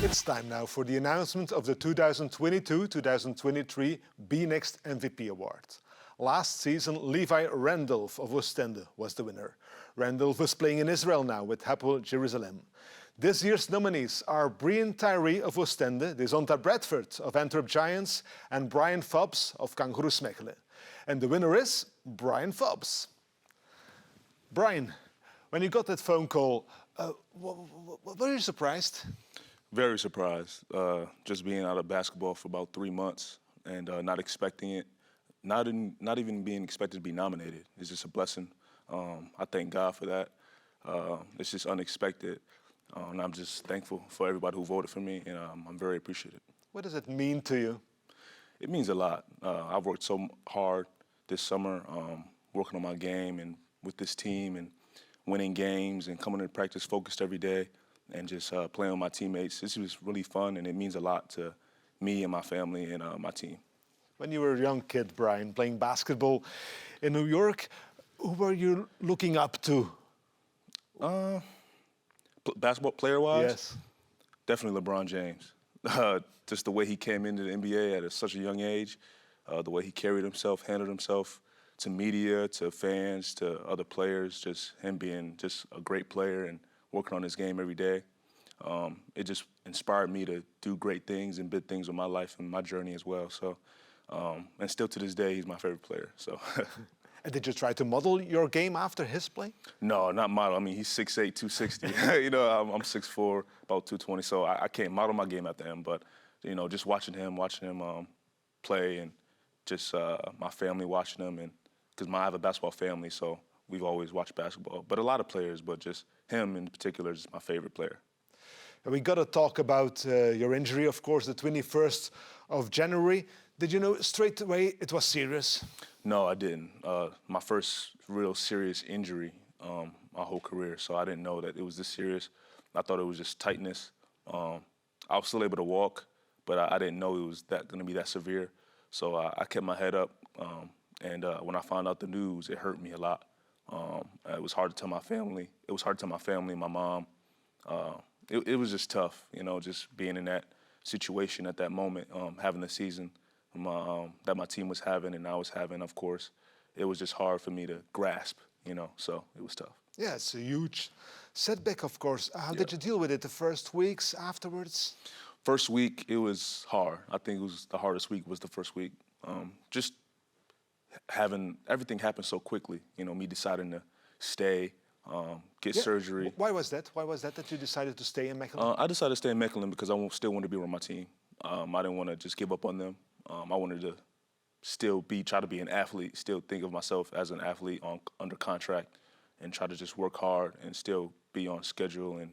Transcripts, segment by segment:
It's time now for the announcement of the 2022-2023 BNXT MVP Award. Last season, Levi Randolph of Oostende was the winner. Randolph is playing in Israel now with Hapoel Jerusalem. This year's nominees are Brian Tyree of Oostende, Desonta Bradford of Antwerp Giants, and Brian Phelps of Kangaroos Mechelen. And the winner is Brian Phelps. Brian, when you got that phone call, were you surprised? Very surprised. Just being out of basketball for about 3 months and not expecting it, not even being expected to be nominated. It's just a blessing. I thank God for that. It's just unexpected. And I'm just thankful for everybody who voted for me, and I'm very appreciative. What does it mean to you? It means a lot. I've worked so hard this summer, working on my game and with this team and winning games and coming to practice focused every day and just playing with my teammates. This was really fun, and it means a lot to me and my family and my team. When you were a young kid, Brian, playing basketball in New York, who were you looking up to? Basketball player-wise? Yes. Definitely LeBron James. Just the way he came into the NBA at such a young age, the way he carried himself, handled himself to media, to fans, to other players, just him being just a great player and working on his game every day. It just inspired me to do great things and big things with my life and my journey as well. So, and still to this day, he's my favorite player. So. And did you try to model your game after his play? No, not model. I mean, he's 6'8", 260. You know, I'm 6'4", about 220. So I can't model my game after him. But, you know, just watching him play and just my family watching him. And because I have a basketball family, so we've always watched basketball. But a lot of players, but just him in particular is my favorite player. And we got to talk about your injury, of course, the 21st of January. Did you know straight away it was serious? No, I didn't. My first real serious injury my whole career, so I didn't know that it was this serious. I thought it was just tightness. I was still able to walk, but I didn't know it was going to be that severe. So I kept my head up, and when I found out the news, it hurt me a lot. It was hard to tell my family. It was hard to tell my family, my mom. It was just tough, you know, just being in that situation at that moment, having the season that my team was having and I was having, of course. It was just hard for me to grasp, you know, so it was tough. Yeah, it's a huge setback, of course. How did you deal with it the first weeks afterwards? First week, it was hard. I think it was the hardest week was the first week. Just having everything happen so quickly, you know, me deciding to stay, get surgery. Why was that? Why was that you decided to stay in Mechelen? I decided to stay in Mechelen because I still wanted to be with my team. I didn't want to just give up on them. I wanted to still try to be an athlete, still think of myself as an athlete under contract and try to just work hard and still be on schedule. And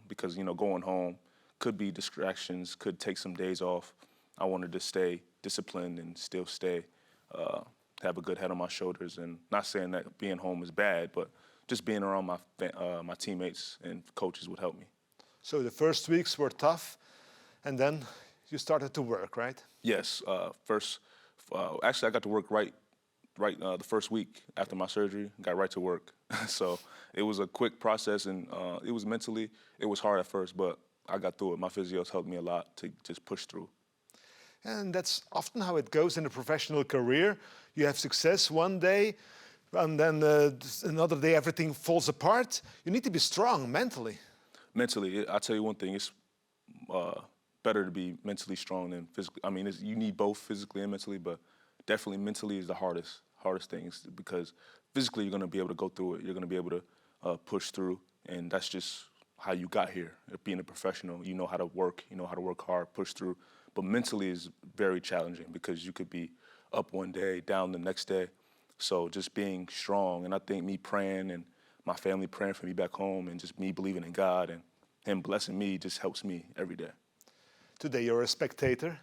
because, you know, going home could be distractions, could take some days off. I wanted to stay disciplined and still stay, have a good head on my shoulders. And not saying that being home is bad, but just being around my teammates and coaches would help me. So the first weeks were tough, and then you started to work, right? Yes. Actually, I got to work right the first week after my surgery. Got right to work. So it was a quick process, and it was hard at first, but I got through it. My physios helped me a lot to just push through. And that's often how it goes in a professional career. You have success one day, and then another day everything falls apart. You need to be strong mentally. Mentally, I'll tell you one thing. It's better to be mentally strong than physically. I mean, you need both physically and mentally, but definitely mentally is the hardest things because physically you're going to be able to go through it. You're going to be able to push through, and that's just how you got here. Being a professional, you know how to work. You know how to work hard, push through. But mentally is very challenging because you could be up one day, down the next day. So just being strong, and I think me praying and my family praying for me back home and just me believing in God and Him blessing me just helps me every day. Today you're a spectator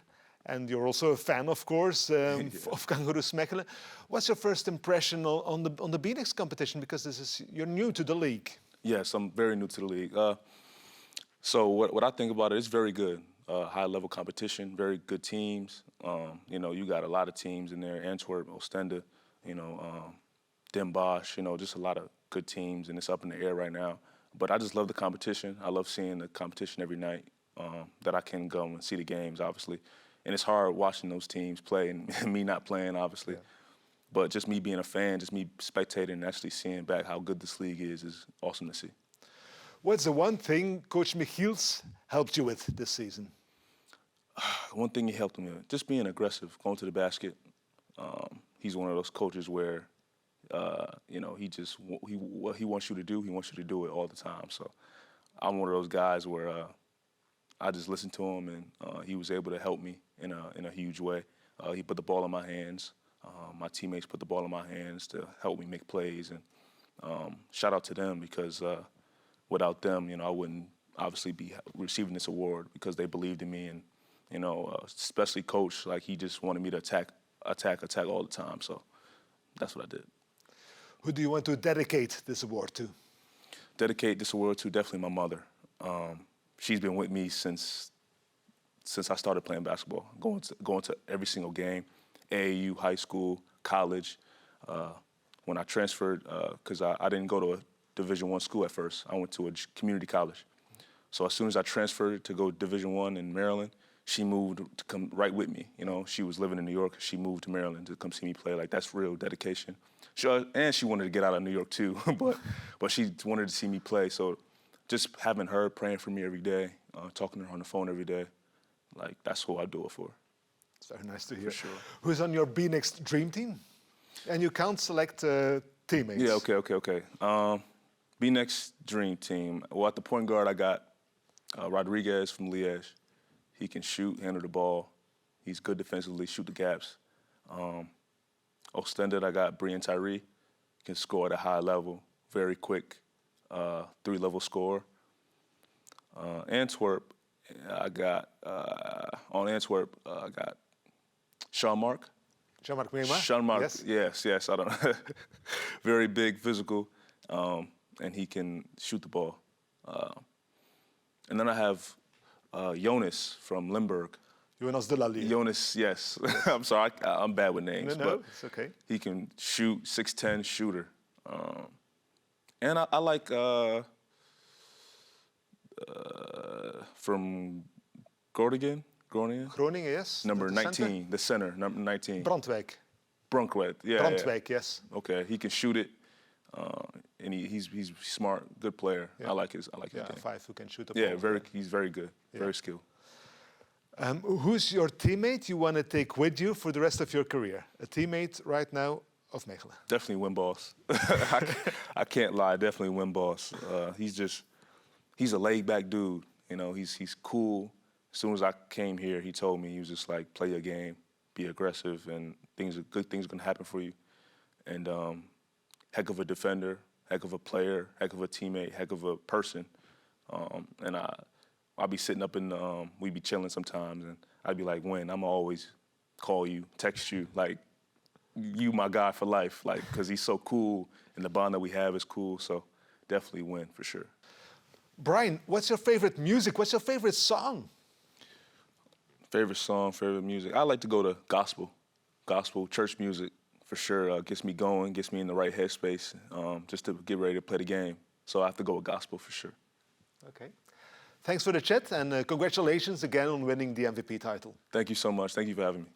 and you're also a fan, of course, of Kangaroos Mechelen. What's your first impression on the BNXT competition? Because you're new to the league. Yes, I'm very new to the league. So what I think about it is very good. High-level competition, very good teams. You know, you got a lot of teams in there, Antwerp, Oostende, you know, Den Bosch, you know, just a lot of good teams, and it's up in the air right now. But I just love the competition. I love seeing the competition every night. that I can go and see the games, obviously. And it's hard watching those teams play and me not playing, obviously. Yeah. But just me being a fan, just me spectating and actually seeing back how good this league is awesome to see. What's the one thing Coach Gills helped you with this season? One thing he helped me with, just being aggressive, going to the basket. He's one of those coaches where, you know, what he wants you to do, he wants you to do it all the time. So I'm one of those guys where I just listened to him, and he was able to help me in a huge way. He put the ball in my hands. My teammates put the ball in my hands to help me make plays, and shout out to them because without them, you know, I wouldn't obviously be receiving this award because they believed in me, and you know, especially Coach, like he just wanted me to attack all the time. So that's what I did. Who do you want to dedicate this award to? Dedicate this award to definitely my mother. She's been with me since I started playing basketball, going to every single game, AAU, high school, college. When I transferred, because I didn't go to a Division I school at first. I went to a community college. So as soon as I transferred to go Division I in Maryland, she moved to come right with me. You know, she was living in New York. She moved to Maryland to come see me play. Like, that's real dedication. And she wanted to get out of New York too, but she wanted to see me play. So just having her praying for me every day, talking to her on the phone every day, like, that's who I do it for. It's very nice to hear. For sure. Who's on your BNXT dream team? And you can't select teammates. Yeah, okay. BNXT dream team. Well, at the point guard, I got Rodriguez from Liège. He can shoot, handle the ball. He's good defensively, shoot the gaps. Ostended, I got Brian Tyree. Can score at a high level, very quick, 3-level scorer. Antwerp, I got I got Sean Mark. Jean-Marc Meema? Sean Mark, yes. yes, I don't know. Very big, physical, and he can shoot the ball. And then I have Jonas from Limburg. Jonas de la Lier. Jonas, yes. I'm sorry, I'm bad with names. No, but it's okay. He can shoot, 6'10", shooter. And I like from Groningen, Groningen, yes. number the 19, center? the center, number 19. Brandwijk. Brunkwet, yeah. Brandwijk, yes. Okay, he can shoot it, and he's smart, good player. Yeah. I like his Yeah, game. 5 who can shoot the Yeah, ball. he's very good, very skilled. Who's your teammate you want to take with you for the rest of your career? A teammate right now of Mechelen. Definitely Win Boss. I can't lie, definitely Win Boss. He's a laid-back dude. You know, he's cool. As soon as I came here, he told me, he was just like, play your game, be aggressive, and good things are gonna happen for you. And heck of a defender, heck of a player, heck of a teammate, heck of a person. And I'll be sitting up in, we'd be chilling sometimes, and I'd be like, Win, I'ma always call you, text you, like, you my guy for life, like, because he's so cool, and the bond that we have is cool, so definitely Win, for sure. Brian, what's your favorite music? What's your favorite song? Favorite song, favorite music. I like to go to gospel, church music, for sure. Gets me going, gets me in the right headspace, just to get ready to play the game. So I have to go with gospel, for sure. Okay. Thanks for the chat, and congratulations again on winning the MVP title. Thank you so much. Thank you for having me.